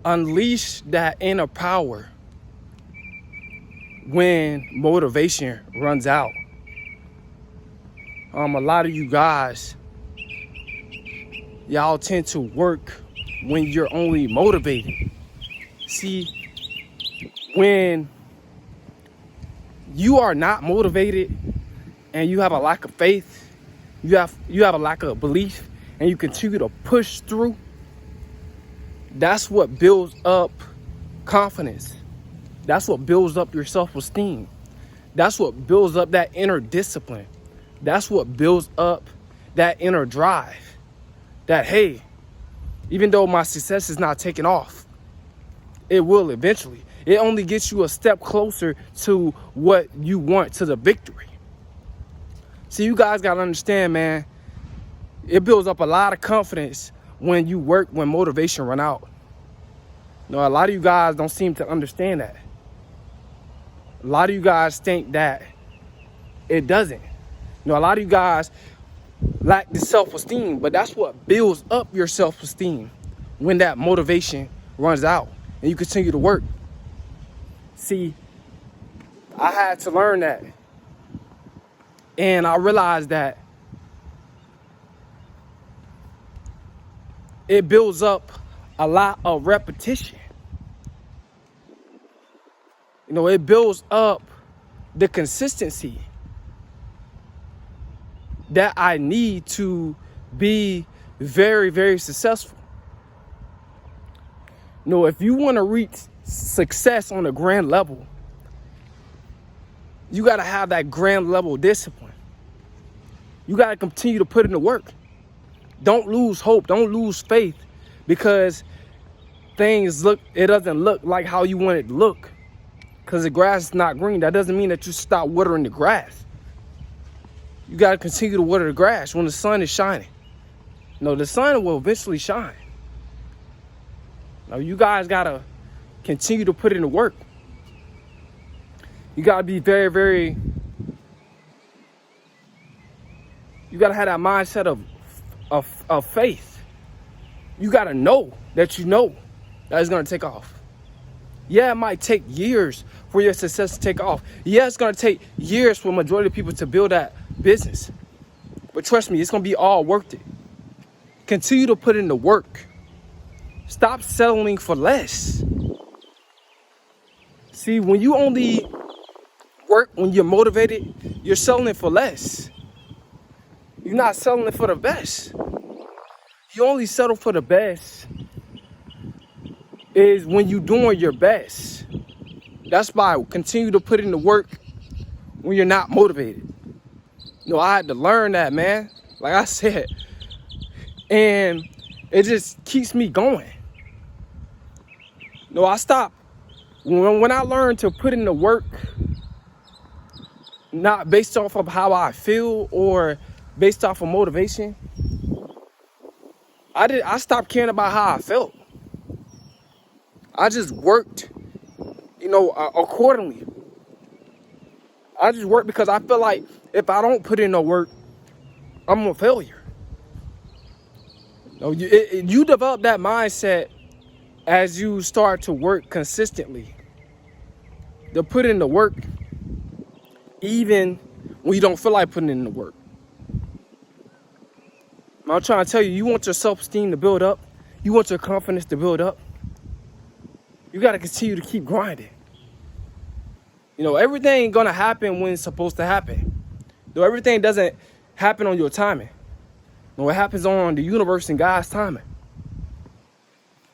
unleash that inner power when motivation runs out. A lot of you guys, y'all tend to work when you're only motivated. See, when you are not motivated and you have a lack of faith, you have a lack of belief, and you continue to push through, that's what builds up confidence. That's what builds up your self-esteem. That's what builds up that inner discipline. That's what builds up that inner drive. That, hey, even though my success is not taking off, it will eventually. It only gets you a step closer to what you want, to the victory. See, you guys got to understand, man, it builds up a lot of confidence when you work when motivation run out. A lot of you guys don't seem to understand that. A lot of you guys think that it doesn't. A lot of you guys lack the self-esteem, but that's what builds up your self-esteem when that motivation runs out and you continue to work. See, I had to learn that. And I realized that it builds up a lot of repetition. It builds up the consistency that I need to be very, very successful. If you want to reach success on a grand level, you got to have that grand level discipline. You got to continue to put in the work. Don't lose hope. Don't lose faith because it doesn't look like how you want it to look. Because the grass is not green. That doesn't mean that you stop watering the grass. You got to continue to water the grass when the sun is shining. The sun will eventually shine. You guys got to continue to put in the work. You got to be very, very, you got to have that mindset of faith. You got to know that it's going to take off. Yeah, it might take years for your success to take off. Yeah, it's going to take years for the majority of people to build that business. But trust me, it's going to be all worth it. Continue to put in the work. Stop settling for less. See, when you only work when you're motivated, you're settling for less. You're not settling for the best. You only settle for the best is when you're doing your best. That's why continue to put in the work when you're not motivated. I had to learn that, man. Like I said. And it just keeps me going. I stopped. When I learned to put in the work, not based off of how I feel or based off of motivation, I stopped caring about how I felt. I just worked, accordingly. I just worked because I feel like if I don't put in no work, I'm a failure. You develop that mindset as you start to work consistently. To put in the work, even when you don't feel like putting in the work. I'm trying to tell you, you want your self-esteem to build up. You want your confidence to build up. You got to continue to keep grinding. Everything ain't going to happen when it's supposed to happen. Everything doesn't happen on your timing. It happens on the universe and God's timing.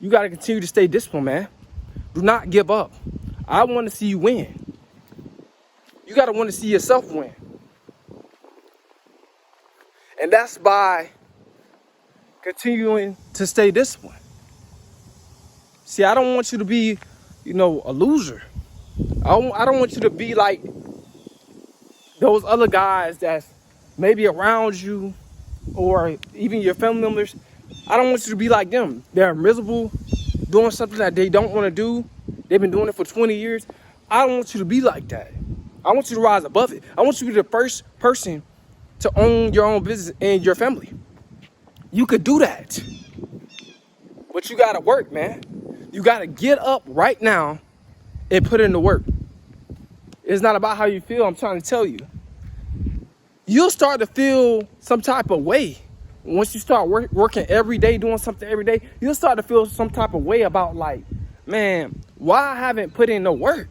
You got to continue to stay disciplined, man. Do not give up. I want to see you win. You got to want to see yourself win. And that's by continuing to stay disciplined. See, I don't want you to be, a loser. I don't want you to be like those other guys that's maybe around you or even your family members. I don't want you to be like them. They're miserable, doing something that they don't want to do. They've been doing it for 20 years. I don't want you to be like that. I want you to rise above it. I want you to be the first person to own your own business and your family. You could do that. But you got to work, man. You got to get up right now and put in the work. It's not about how you feel. I'm trying to tell you. You'll start to feel some type of way. Once you start working every day, doing something every day, you'll start to feel some type of way about like, man, why I haven't put in the work?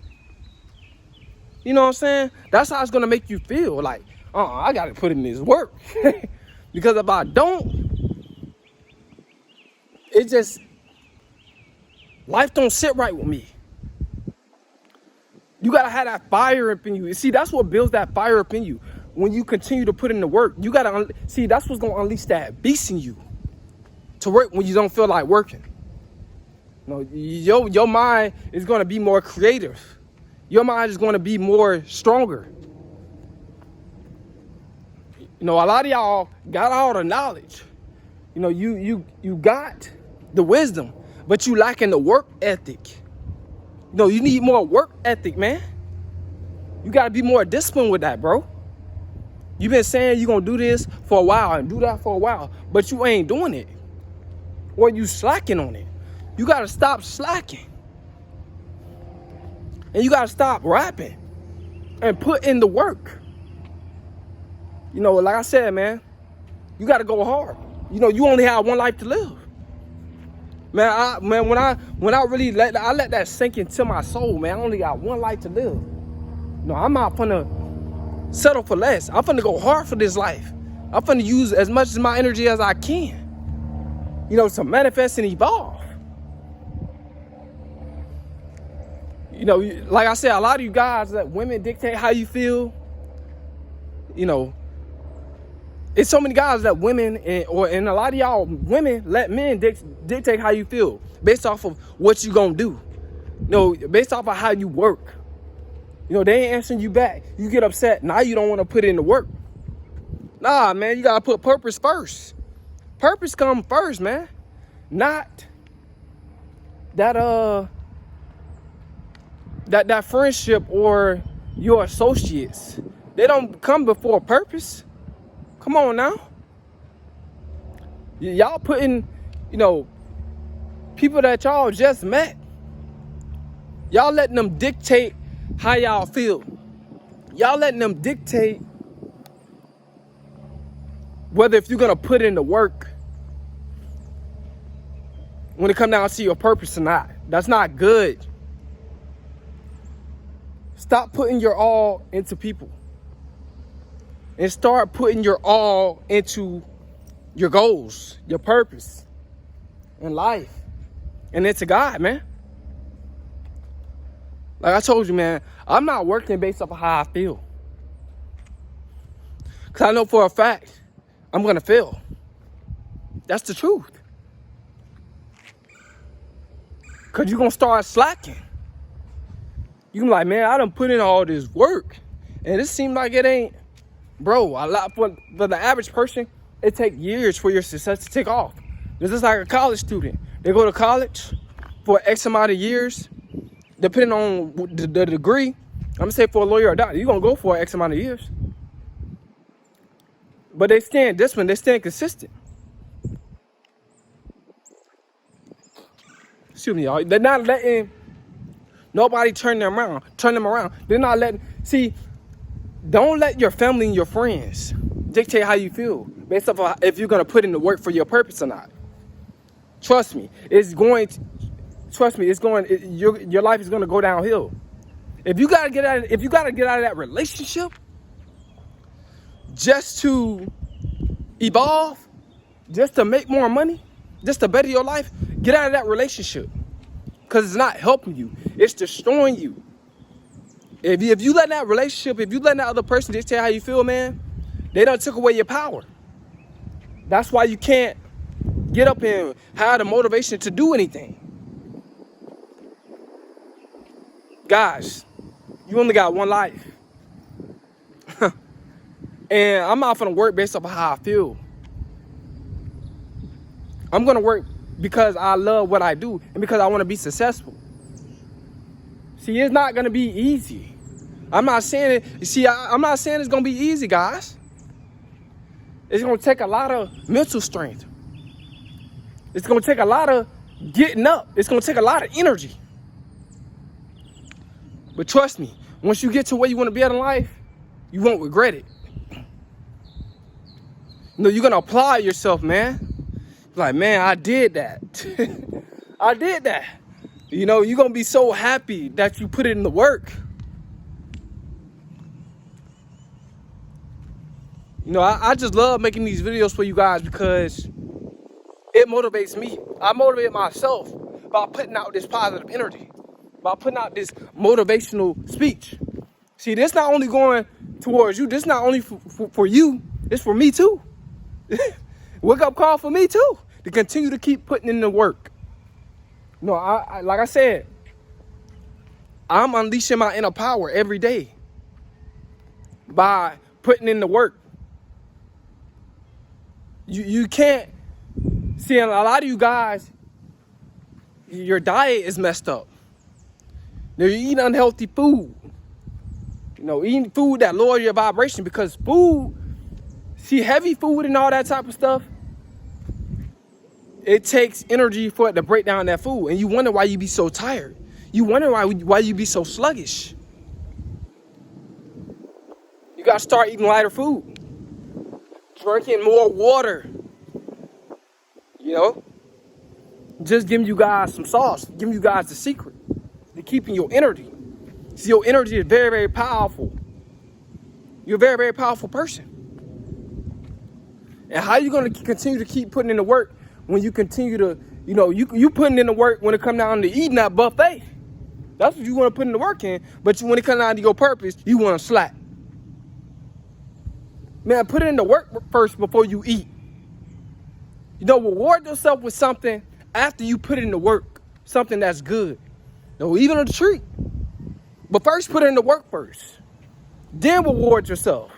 You know what I'm saying? That's how it's going to make you feel. Like, I got to put in this work. Because if I don't, it just, life don't sit right with me. You got to have that fire up in you. See, that's what builds that fire up in you. When you continue to put in the work, you got to, see, that's what's going to unleash that beast in you to work when you don't feel like working. You know, your mind is going to be more creative. Your mind is going to be more stronger. You know, a lot of y'all got all the knowledge. You know, you got the wisdom, but you lacking the work ethic. You know, you need more work ethic, man. You got to be more disciplined with that, bro. You've been saying you're going to do this for a while and do that for a while, but you ain't doing it. Or you slacking on it. You got to stop slacking. And you got to stop rapping and put in the work. You know, like I said, man, you got to go hard. You know, you only have one life to live. Man, when I really let that sink into my soul, man, I only got one life to live. No, I'm not gonna settle for less. I'm gonna go hard for this life. I'm gonna use as much of my energy as I can, you know, to manifest and evolve. You know, like I said, a lot of you guys let women dictate how you feel. You know, it's so many guys that women and a lot of y'all women let men dictate how you feel based off of what you gonna do. You know, based off of how you work. You know, they ain't answering you back. You get upset. Now you don't want to put in the work. Nah, man, you gotta put purpose first. Purpose come first, man. Not that that friendship or your associates. They don't come before purpose. Come on now. Y'all putting, you know, people that y'all just met. Y'all letting them dictate how y'all feel. Y'all letting them dictate whether if you're going to put in the work when it comes down to your purpose or not. That's not good. Stop putting your all into people. And start putting your all into your goals, your purpose in life, and into God, man. Like I told you, man, I'm not working based off of how I feel. Because I know for a fact I'm going to fail. That's the truth. Because you're going to start slacking. You're going to be like, man, I done put in all this work, and it seems like it ain't. Bro, a lot for the average person, it takes years for your success to take off. This is like a college student. They go to college for X amount of years, depending on the degree. I'm gonna say for a lawyer or doctor, you're gonna go for X amount of years. But they stand disciplined, they stand consistent. Excuse me, y'all. They're not letting nobody turn them around. They're not letting, see, don't let your family and your friends dictate how you feel based off of if you're going to put in the work for your purpose or not. Trust me, your life is going to go downhill. If you got to get out of that relationship just to evolve, just to make more money, just to better your life, get out of that relationship. Because it's not helping you. It's destroying you. If you let that relationship, if you let that other person dictate how you feel, man, they done took away your power. That's why you can't get up and have the motivation to do anything. Guys, you only got one life. And I'm not gonna work based off of how I feel. I'm gonna work because I love what I do and because I want to be successful. See, it's not gonna be easy. I'm not saying it. See, I'm not saying it's gonna be easy, guys. It's gonna take a lot of mental strength. It's gonna take a lot of getting up. It's gonna take a lot of energy. But trust me, once you get to where you want to be at in life, you won't regret it. You know, you're gonna apply yourself, man. Like, man, I did that. I did that. You know, you're gonna be so happy that you put it in the work. You know, I just love making these videos for you guys because it motivates me. I motivate myself by putting out this positive energy, by putting out this motivational speech. See, this not only going towards you, this not only for you, it's for me too. Wake up call for me too, to continue to keep putting in the work. You know, I like I said, I'm unleashing my inner power every day by putting in the work. You can't see, a lot of you guys, your diet is messed up. You know, you eat unhealthy food. You know, eating food that lowers your vibration, because food, see, heavy food and all that type of stuff, it takes energy for it to break down that food. And you wonder why you be so tired. You wonder why you be so sluggish. You gotta start eating lighter food. Drinking more water. You know? Just giving you guys some sauce. Giving you guys the secret to keeping your energy. See, your energy is very, very powerful. You're a very, very powerful person. And how you gonna continue to keep putting in the work when you continue to, you know, you putting in the work when it comes down to eating that buffet? That's what you want to put in the work in. But when it comes down to your purpose, you want to slack. Man, put it in the work first before you eat. You know, reward yourself with something after you put it in the work. Something that's good. You know, even a treat. But first, put it in the work first. Then reward yourself.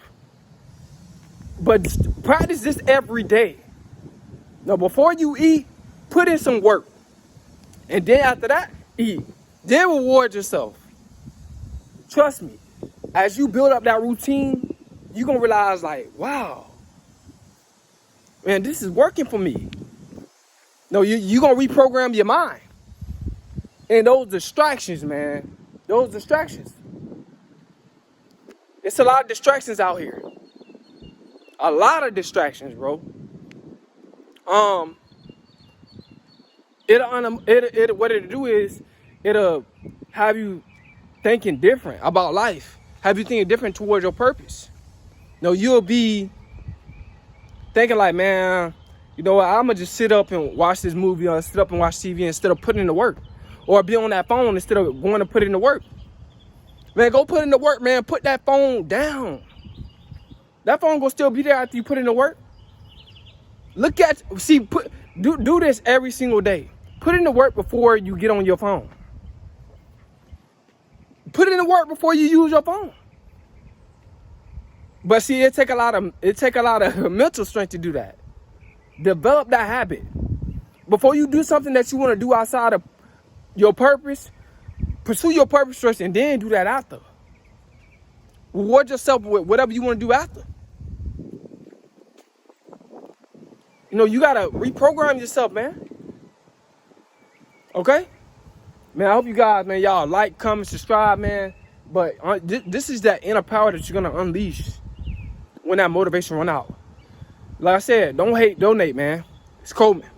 But practice this every day. Now, before you eat, put in some work. And then after that, eat. Then reward yourself. Trust me, as you build up that routine, you're going to realize, like, wow, man, this is working for me. No, you're going to reprogram your mind. And those distractions, man, those distractions. It's a lot of distractions out here. A lot of distractions, bro. What it'll do is it'll have you thinking different about life. Have you thinking different towards your purpose. No, you'll be thinking like, man, you know what? I'm gonna just sit up and watch this movie, or sit up and watch TV instead of putting in the work, or be on that phone instead of going to put in the work. Man, go put in the work, man. Put that phone down. That phone gonna still be there after you put in the work. Do this every single day. Put in the work before you get on your phone. Put in the work before you use your phone. But see, it take a lot of mental strength to do that. Develop that habit. Before you do something that you want to do outside of your purpose, pursue your purpose first and then do that after. Reward yourself with whatever you want to do after. You know, you got to reprogram yourself, man. Okay? Man, I hope you guys, man, y'all like, comment, subscribe, man. But this is that inner power that you're going to unleash when that motivation run out. Like I said, don't hate, donate, man. It's Coleman.